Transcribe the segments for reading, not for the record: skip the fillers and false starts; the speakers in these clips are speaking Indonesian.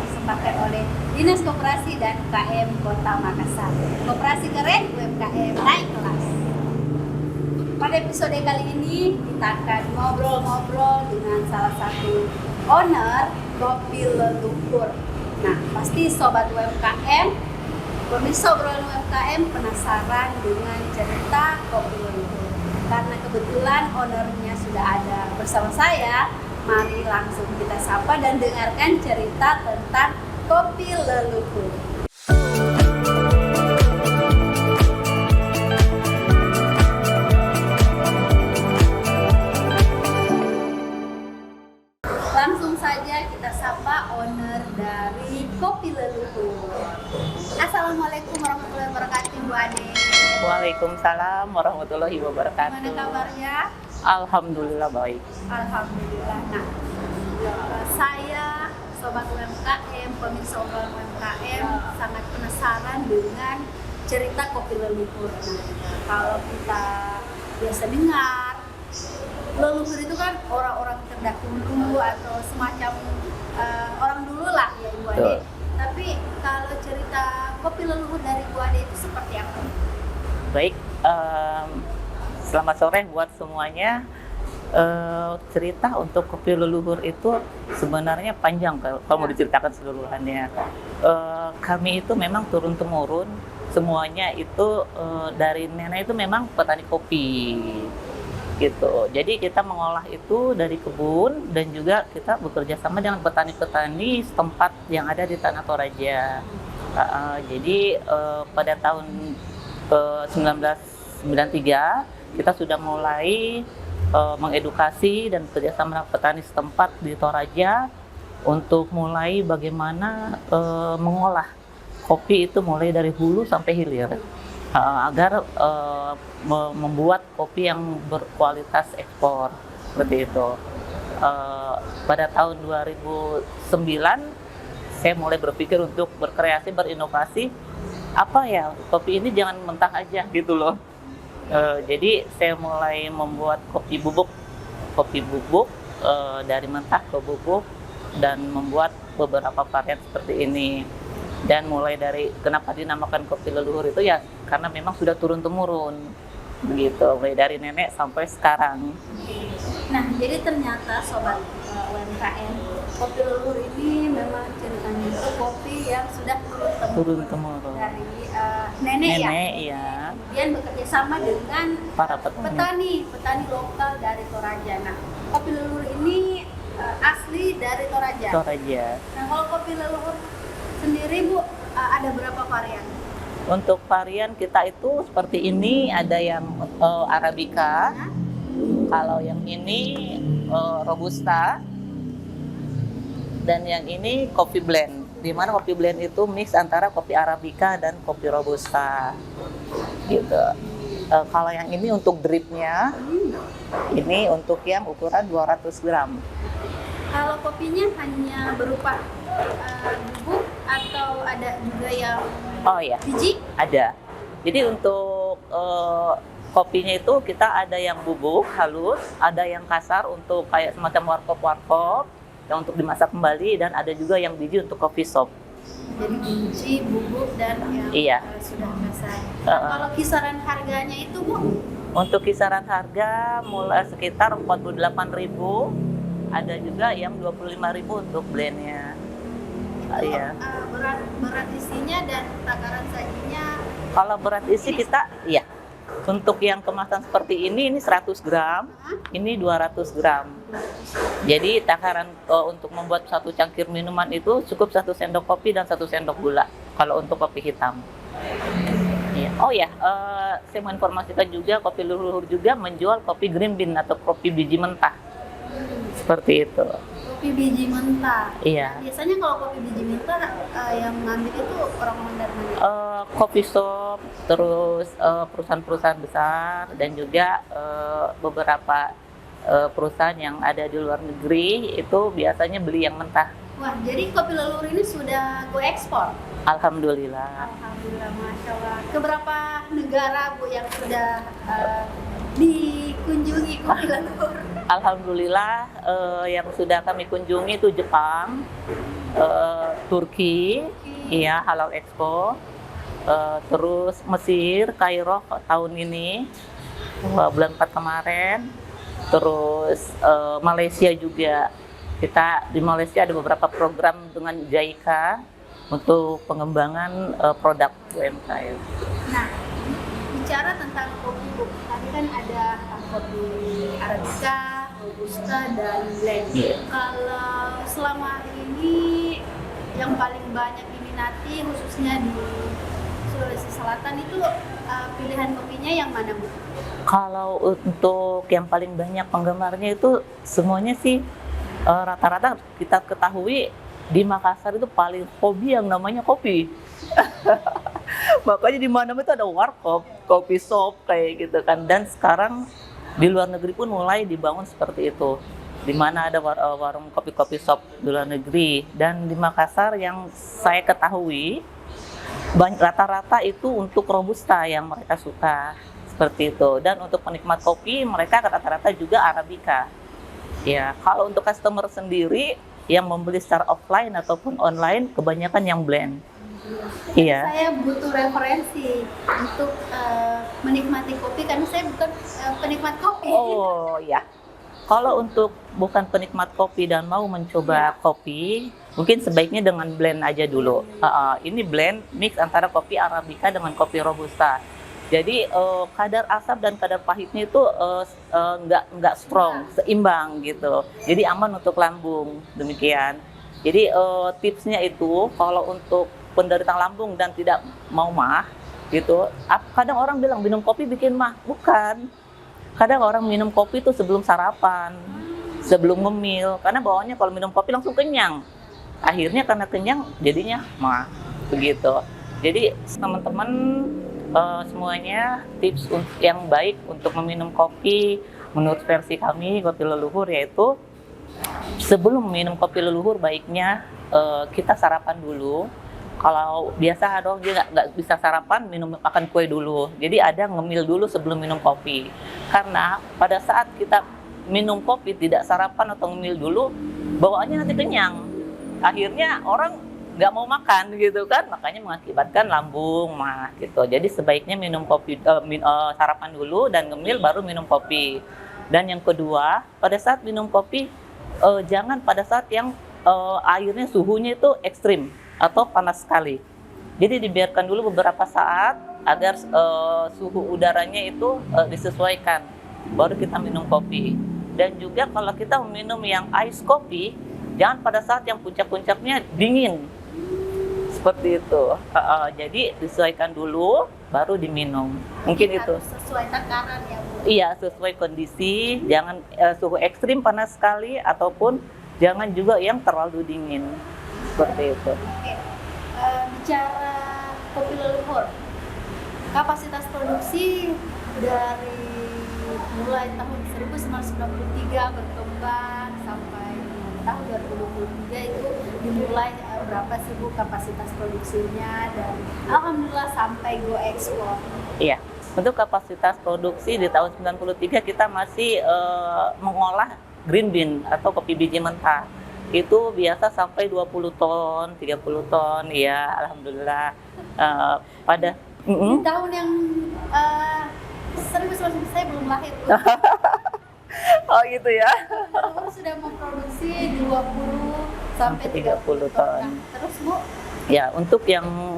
dipersembahkan oleh Dinas Koperasi dan UKM Kota Makassar. Koperasi keren, UMKM naik kelas. Pada episode kali ini kita akan ngobrol-ngobrol dengan salah satu owner Kopi Leluhur. Nah, pasti sobat UMKM, pemirsa obrolan UMKM penasaran dengan cerita Kopi Leluhur. Karena kebetulan ownernya sudah ada bersama saya, mari langsung kita sapa dan dengarkan cerita tentang Kopi Leluhur. Langsung saja kita sapa owner dari Kopi Leluhur. Assalamualaikum warahmatullahi wabarakatuh, Bu Ade. Waalaikumsalam warahmatullahi wabarakatuh. Gimana kabarnya? Alhamdulillah baik. Alhamdulillah. Nah, saya sobat UMKM, pemirsa obrolan UMKM sangat penasaran dengan cerita Kopi Leluhur. Nah, kalau kita biasa dengar leluhur itu kan orang-orang terdahulu atau semacam orang dulu lah ya Ibu Ade. Betul. Tapi kalau cerita Kopi Leluhur dari Ibu Ade itu seperti apa? Baik, selamat sore buat semuanya. Cerita untuk Kopi Leluhur itu sebenarnya panjang kalau mau diceritakan seluruhannya. Kami itu memang turun-temurun, semuanya itu dari nenek itu memang petani kopi. Gitu. Jadi kita mengolah itu dari kebun dan juga kita bekerja sama dengan petani-petani setempat yang ada di Tanah Toraja. Jadi pada tahun 1993 kita sudah mulai mengedukasi dan bekerja sama dengan petani setempat di Toraja untuk mulai bagaimana mengolah kopi itu mulai dari hulu sampai hilir. Agar membuat kopi yang berkualitas ekspor seperti itu. Pada tahun 2009 saya mulai berpikir untuk berkreasi, berinovasi, apa ya, kopi ini jangan mentah aja gitu loh. Jadi saya mulai membuat kopi bubuk dari mentah ke bubuk dan membuat beberapa varian seperti ini. Dan mulai dari kenapa dinamakan Kopi Leluhur itu ya karena memang sudah turun-temurun begitu, mulai dari nenek sampai sekarang. Nah, jadi ternyata sobat UMKM, Kopi Leluhur ini memang ceritanya itu kopi yang sudah turun-temurun dari nenek ya. Iya. Kemudian bekerja sama dengan Para petani lokal dari Toraja. Nah, Kopi Leluhur ini asli dari Toraja. Nah, kalau Kopi Leluhur sendiri Bu, ada berapa varian? Untuk varian kita itu seperti ini, ada yang Arabica, kalau yang ini Robusta, dan yang ini Coffee Blend. Di mana Coffee Blend itu mix antara kopi Arabica dan kopi Robusta, gitu. Kalau yang ini untuk dripnya, ini untuk yang ukuran 200 gram. Kalau kopinya hanya berupa bubuk atau ada juga yang biji? Ada. Jadi untuk kopinya itu kita ada yang bubuk halus, ada yang kasar untuk kayak semacam warkop yang untuk dimasak kembali, dan ada juga yang biji untuk coffee shop. Jadi biji, bubuk, dan yang sudah kasar. Kalau kisaran harganya itu Bu? Untuk kisaran harga mulai sekitar 48.000, ada juga yang 25.000 untuk blendnya. Iya. Berat isinya dan takaran sajinya. Kalau berat isi kita, iya. Untuk yang kemasan seperti ini 100 gram, ini 200 gram. Jadi takaran untuk membuat satu cangkir minuman itu cukup 1 sendok kopi dan 1 sendok gula. Kalau untuk kopi hitam. Iya. Oh ya, saya mau informasikan juga Kopi Leluhur juga menjual kopi green bean atau kopi biji mentah. Seperti itu. Kopi biji mentah. Iya. Biasanya kalau kopi biji mentah yang ngambil itu orang-orang dari mana? Coffee shop, terus perusahaan-perusahaan besar, dan juga beberapa perusahaan yang ada di luar negeri itu biasanya beli yang mentah. Wah, jadi Kopi Leluhur ini sudah go ekspor? Alhamdulillah. Alhamdulillah, Masya Allah. Keberapa negara Bu yang sudah dikunjungi Kopi Leluhur? Alhamdulillah yang sudah kami kunjungi itu Jepang, Turki, iya Halal Expo. Terus Mesir, Kairo tahun ini, bulan 4 kemarin. Terus Malaysia juga. Kita di Malaysia ada beberapa program dengan JICA untuk pengembangan produk UMKM. Nah, bicara tentang kopi, Bu, tadi kan ada kopi Arabica, Robusta, dan blend. Kalau selama ini yang paling banyak diminati khususnya di Sulawesi Selatan itu pilihan kopinya yang mana, Bu? Kalau untuk yang paling banyak penggemarnya itu semuanya sih rata-rata kita ketahui di Makassar itu paling hobi yang namanya kopi. Makanya di mana-mana itu ada warkop, kopi shop kayak gitu kan. Dan sekarang di luar negeri pun mulai dibangun seperti itu. Di mana ada warung kopi-kopi shop di luar negeri. Dan di Makassar yang saya ketahui rata-rata itu untuk Robusta yang mereka suka seperti itu. Dan untuk penikmat kopi mereka rata-rata juga Arabica. Ya, kalau untuk customer sendiri yang membeli secara offline ataupun online kebanyakan yang blend. Iya. Saya butuh referensi untuk menikmati kopi karena saya bukan penikmat kopi. Oh ya. Kalau untuk bukan penikmat kopi dan mau mencoba kopi, mungkin sebaiknya dengan blend aja dulu. Ini blend mix antara kopi Arabica dengan kopi Robusta. Jadi kadar asam dan kadar pahitnya itu nggak strong, seimbang gitu. Jadi aman untuk lambung, demikian. Jadi tipsnya itu kalau untuk penderita lambung dan tidak mau mah gitu, kadang orang bilang minum kopi bikin mah, bukan. Kadang orang minum kopi itu sebelum sarapan, sebelum ngemil, karena bawaannya kalau minum kopi langsung kenyang. Akhirnya karena kenyang jadinya mah, begitu. Jadi teman-teman semuanya tips yang baik untuk meminum kopi menurut versi kami kopi leluhur yaitu sebelum minum kopi leluhur baiknya kita sarapan dulu. Kalau biasa ada orang dia nggak bisa sarapan, makan kue dulu. Jadi ada ngemil dulu sebelum minum kopi. Karena pada saat kita minum kopi tidak sarapan atau ngemil dulu, bawaannya nanti kenyang. Akhirnya orang nggak mau makan gitu kan, makanya mengakibatkan lambung mah gitu. Jadi sebaiknya minum kopi sarapan dulu dan ngemil baru minum kopi. Dan yang kedua, pada saat minum kopi jangan pada saat yang airnya suhunya itu ekstrim atau panas sekali. Jadi dibiarkan dulu beberapa saat agar suhu udaranya itu disesuaikan, baru kita minum kopi. Dan juga kalau kita minum yang ice kopi, jangan pada saat yang puncak-puncaknya dingin. Seperti itu. Jadi disesuaikan dulu, baru diminum. Mungkin itu. Harus sesuai takaran ya, Bu? Iya, sesuai kondisi. Jangan suhu ekstrim panas sekali, ataupun jangan juga yang terlalu dingin. Seperti itu. Oke. Bicara kopi leluhur, kapasitas produksi dari mulai tahun 1993 berkembang sampai tahun 2023 itu dimulai berapa sih, Bu, kapasitas produksinya, dan alhamdulillah sampai go ekspor. Iya, untuk kapasitas produksi di tahun 93 kita masih mengolah green bean atau kopi biji mentah. Itu biasa sampai 20 ton, 30 ton, ya alhamdulillah. Pada Di tahun yang 1990 saya belum lahir, Bu. oh gitu ya. Leluhur sudah memproduksi 20 sampai 30 ton. Nah, terus, Bu? Ya, untuk yang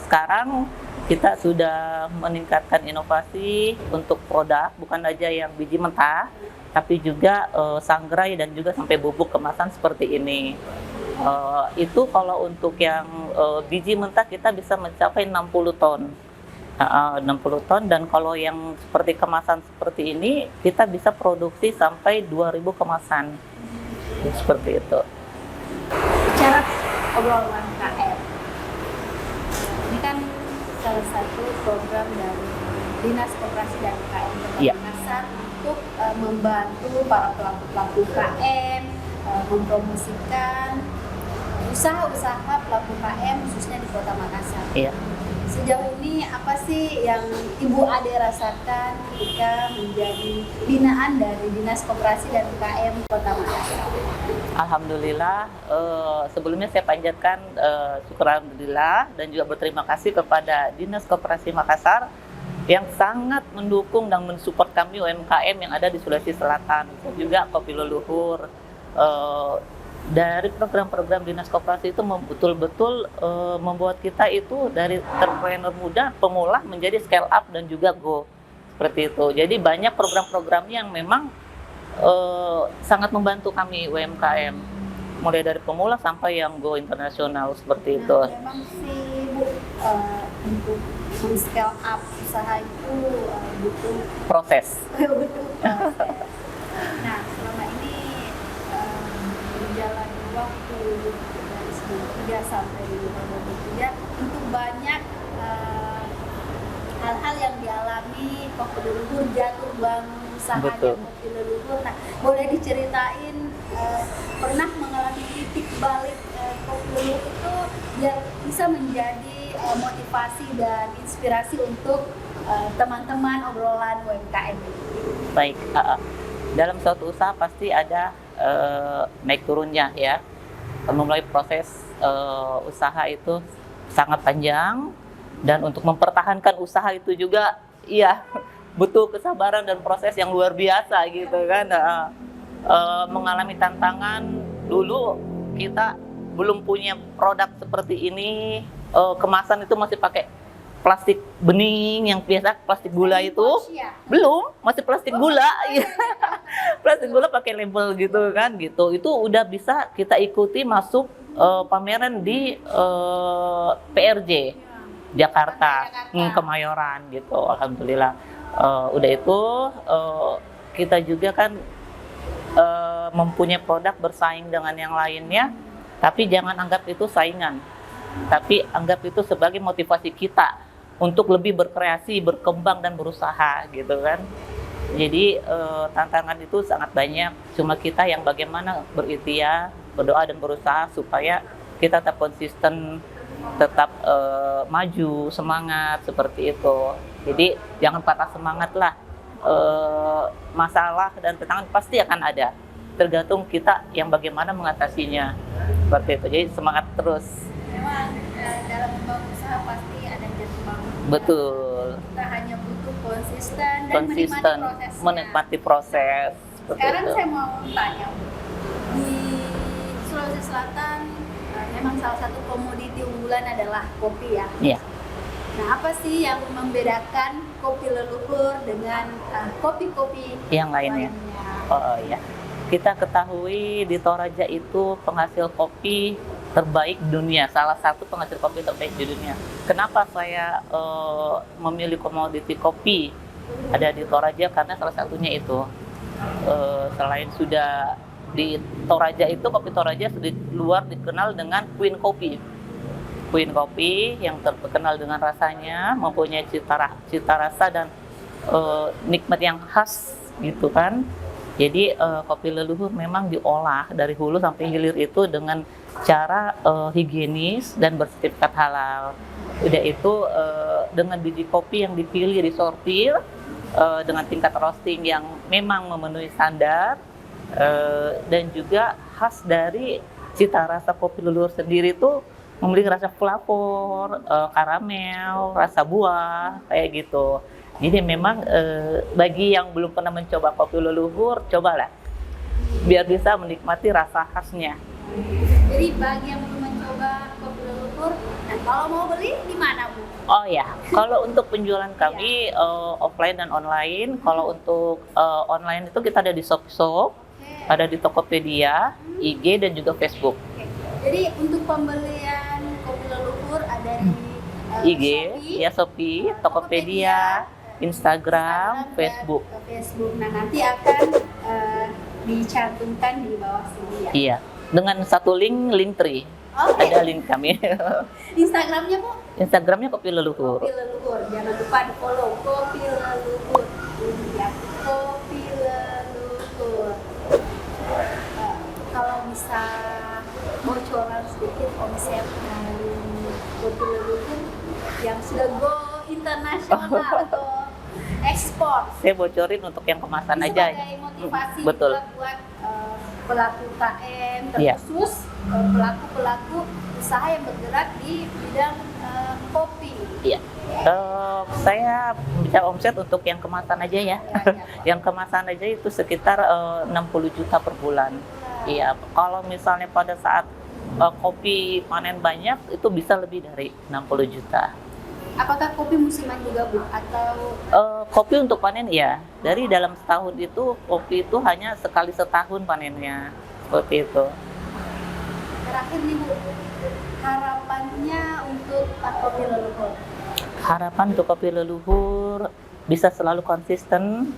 sekarang kita sudah meningkatkan inovasi untuk produk, bukan aja yang biji mentah, tapi juga sangrai dan juga sampai bubuk kemasan seperti ini. Itu kalau untuk yang biji mentah kita bisa mencapai 60 ton. 60 ton, dan kalau yang seperti kemasan seperti ini kita bisa produksi sampai 2000 kemasan. Seperti itu. Bicara obrolan KM. Ini kan salah satu program dari Dinas Koperasi dan UKM Kota Makassar untuk membantu para pelaku-pelaku UKM mempromosikan usaha-usaha pelaku UKM khususnya di Kota Makassar. Iya. sejauh ini apa sih yang Ibu Ade rasakan ketika menjadi binaan dari Dinas Koperasi dan UKM Kota Makassar? Alhamdulillah, sebelumnya saya panjatkan syukur alhamdulillah dan juga berterima kasih kepada Dinas Koperasi Makassar yang sangat mendukung dan mensupport kami UMKM yang ada di Sulawesi Selatan, dan juga Kopi Leluhur. Dari program-program Dinas Koperasi itu betul-betul membuat kita itu dari entrepreneur muda, pemula menjadi scale up dan juga go, seperti itu. Jadi banyak program-program yang memang sangat membantu kami UMKM, mulai dari pemula sampai yang go internasional seperti itu. Memang sih Bu, untuk scale up usaha itu butuh Proses. butuh proses. Nah, selama ini berjalan waktu dari 93 sampai 2023 untuk banyak hal-hal yang dialami Kopi Leluhur, jatuh bangun usahanya Betul. Kopi Leluhur. Nah, boleh diceritain pernah mengalami titik balik Kopi Leluhur itu biar bisa menjadi motivasi dan inspirasi untuk teman-teman obrolan UMKM. Baik, dalam suatu usaha pasti ada naik turunnya ya. Memulai proses usaha itu sangat panjang, dan untuk mempertahankan usaha itu juga iya butuh kesabaran dan proses yang luar biasa gitu kan. Mengalami tantangan dulu, kita belum punya produk seperti ini, kemasan itu masih pakai plastik bening yang biasa plastik gula itu. Belum, masih plastik gula. Plastik gula pakai label gitu kan, gitu. Itu udah bisa kita ikuti masuk pameran di PRJ Jakarta, Kemayoran gitu. Alhamdulillah. Udah itu kita juga kan mempunyai produk bersaing dengan yang lainnya, tapi jangan anggap itu saingan, tapi anggap itu sebagai motivasi kita untuk lebih berkreasi, berkembang dan berusaha gitu kan. Jadi tantangan itu sangat banyak, cuma kita yang bagaimana berikhtiar, berdoa dan berusaha supaya kita tetap konsisten, tetap maju, semangat seperti itu. Jadi jangan patah semangat lah. Masalah dan tantangan pasti akan ada, tergantung kita yang bagaimana mengatasinya seperti itu. Jadi semangat terus. Memang dalam membangun usaha pasti ada jatuh bangun. Betul. Kita hanya butuh konsisten dan Konsisten, menikmati proses. Sekarang saya mau tanya, di Sulawesi Selatan memang salah satu komoditi unggulan adalah kopi ya. Iya. Nah, apa sih yang membedakan Kopi Leluhur dengan kopi-kopi Yang lainnya. Oh iya. Kita ketahui di Toraja itu penghasil kopi terbaik di dunia, salah satu penghasil kopi terbaik di dunia. Kenapa saya memilih komoditi kopi ada di Toraja? Karena salah satunya itu selain sudah di Toraja itu, kopi Toraja di luar dikenal dengan Queen Kopi. Queen Kopi yang terkenal dengan rasanya, mempunyai cita rasa dan nikmat yang khas gitu kan. Jadi kopi leluhur memang diolah dari hulu sampai hilir itu dengan cara higienis dan bersertifikat halal. Udah itu dengan biji kopi yang dipilih, disortir dengan tingkat roasting yang memang memenuhi standar, dan juga khas dari cita rasa kopi leluhur sendiri itu memiliki rasa flavor, karamel, rasa buah kayak gitu. Jadi memang bagi yang belum pernah mencoba kopi leluhur, cobalah biar bisa menikmati rasa khasnya. Jadi bagi yang belum mencoba kopi leluhur, nah kalau mau beli di mana Bu? Oh ya, kalau untuk penjualan kami offline dan online. Kalau untuk online itu kita ada di Shopee, ada di Tokopedia, IG dan juga Facebook. Jadi untuk pembelian kopi leluhur ada di IG, Shopee, Tokopedia, Instagram, Facebook. Nah nanti akan dicantumkan di bawah sini ya. Iya, dengan satu link tree. Oke. Ada link kami. Instagramnya Bu? Instagramnya Kopi Leluhur. Kopi Leluhur, jangan lupa di follow Kopi Leluhur. Ini ya, Kopi Leluhur. Kalau bisa bocoran sedikit omset dari Kopi Leluhur yang sudah go internasional atau ekspor? Saya bocorin untuk yang kemasan Ini aja. sebagai motivasi Betul. juga buat pelaku UKM, Iya. terkhusus pelaku-pelaku usaha yang bergerak di bidang kopi. Iya. Saya bicara omset untuk yang kemasan aja ya. Ya, ya. Yang kemasan aja itu sekitar 60 juta per bulan. Iya, kalau misalnya pada saat kopi panen banyak itu bisa lebih dari 60 juta. Apakah kopi musiman juga Bu? Atau Kopi untuk panen ya, dari dalam setahun itu kopi itu hanya sekali setahun panennya, seperti itu. terakhir nih Bu, harapannya untuk Pak Kopi Leluhur? Harapan untuk kopi leluhur bisa selalu konsisten,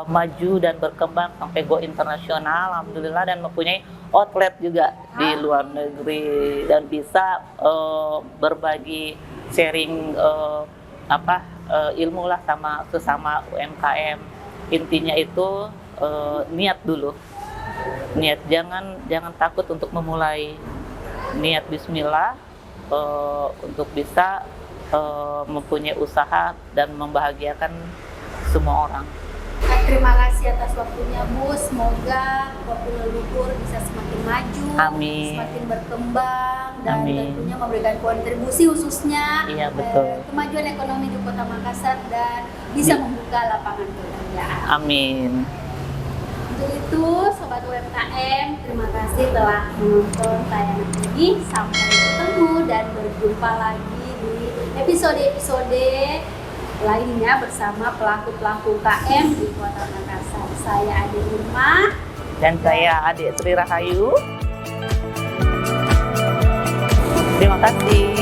maju dan berkembang sampai go internasional, alhamdulillah, dan mempunyai outlet juga di luar negeri dan bisa berbagi sharing ilmu lah sama sesama UMKM. Intinya itu niat dulu, niat, jangan takut untuk memulai, niat Bismillah untuk bisa mempunyai usaha dan membahagiakan semua orang. Terima kasih atas waktunya Bu, semoga Kopi Leluhur bisa semakin maju, Amin. semakin berkembang, dan Amin. tentunya memberikan kontribusi khususnya Iya, betul. kemajuan ekonomi di Kota Makassar dan bisa membuka lapangan pekerjaan. Amin. Untuk itu, Sobat UMKM, terima kasih telah menonton tayangan ini. Sampai ketemu dan berjumpa lagi di episode-episode lainnya bersama pelaku-pelaku UKM di Kota Makassar. Saya Ade Irma. Dan saya Adik Sri Rahayu. Terima kasih.